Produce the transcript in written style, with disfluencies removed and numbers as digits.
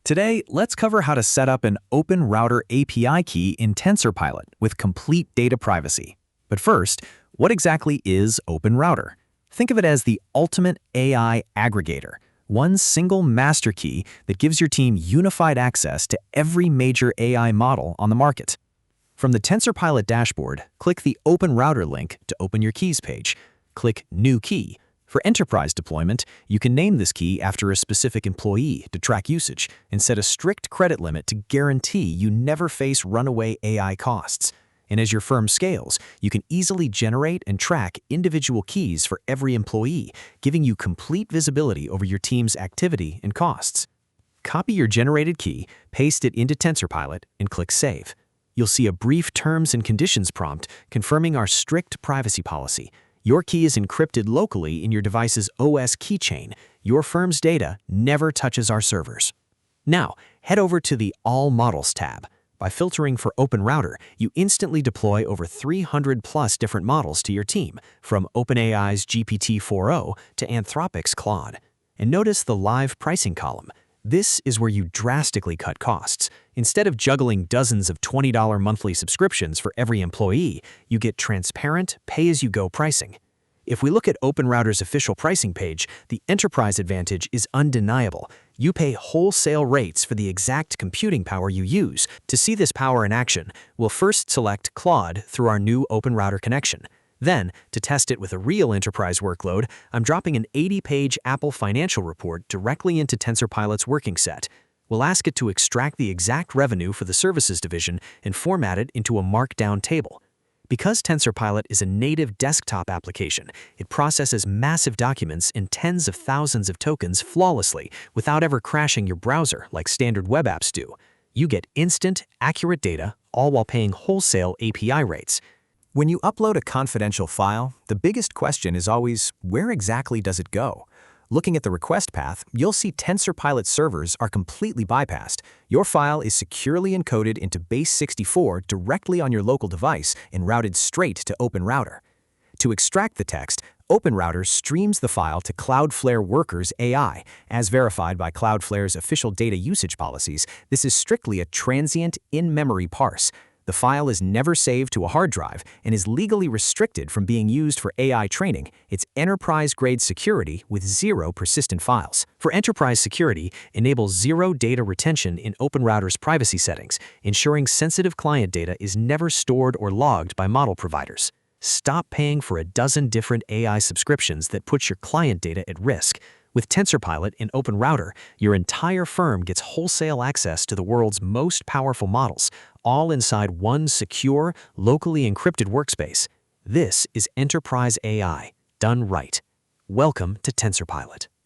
Today, let's cover how to set up an OpenRouter API key in TensorPilot with complete data privacy. But first, what exactly is OpenRouter? Think of it as the ultimate AI aggregator, one single master key that gives your team unified access to every major AI model on the market. From the TensorPilot dashboard, click the OpenRouter link to open your keys page. Click New Key. For enterprise deployment, you can name this key after a specific employee to track usage and set a strict credit limit to guarantee you never face runaway AI costs. And as your firm scales, you can easily generate and track individual keys for every employee, giving you complete visibility over your team's activity and costs. Copy your generated key, paste it into TensorPilot, and click Save. You'll see a brief terms and conditions prompt confirming our strict privacy policy. Your key is encrypted locally in your device's OS keychain. Your firm's data never touches our servers. Now, head over to the All Models tab. By filtering for OpenRouter, you instantly deploy over 300+ different models to your team, from OpenAI's GPT-4o to Anthropic's Claude. And notice the live pricing column. This is where you drastically cut costs. Instead of juggling dozens of $20 monthly subscriptions for every employee, you get transparent, pay-as-you-go pricing. If we look at OpenRouter's official pricing page, the enterprise advantage is undeniable. You pay wholesale rates for the exact computing power you use. To see this power in action, we'll first select Claude through our new OpenRouter connection. Then, to test it with a real enterprise workload, I'm dropping an 80-page Apple financial report directly into TensorPilot's working set. We'll ask it to extract the exact revenue for the services division and format it into a markdown table. Because TensorPilot is a native desktop application, it processes massive documents and tens of thousands of tokens flawlessly without ever crashing your browser like standard web apps do. You get instant, accurate data, all while paying wholesale API rates. When you upload a confidential file, the biggest question is always, where exactly does it go? Looking at the request path, you'll see TensorPilot servers are completely bypassed. Your file is securely encoded into base64 directly on your local device and routed straight to OpenRouter. To extract the text, OpenRouter streams the file to Cloudflare Workers AI. As verified by Cloudflare's official data usage policies, this is strictly a transient, in-memory parse. The file is never saved to a hard drive and is legally restricted from being used for AI training. It's enterprise-grade security with zero persistent files. For enterprise security, enable zero data retention in OpenRouter's privacy settings, ensuring sensitive client data is never stored or logged by model providers. Stop paying for a dozen different AI subscriptions that put your client data at risk. With TensorPilot and OpenRouter, your entire firm gets wholesale access to the world's most powerful models, all inside one secure, locally encrypted workspace. This is enterprise AI, done right. Welcome to TensorPilot.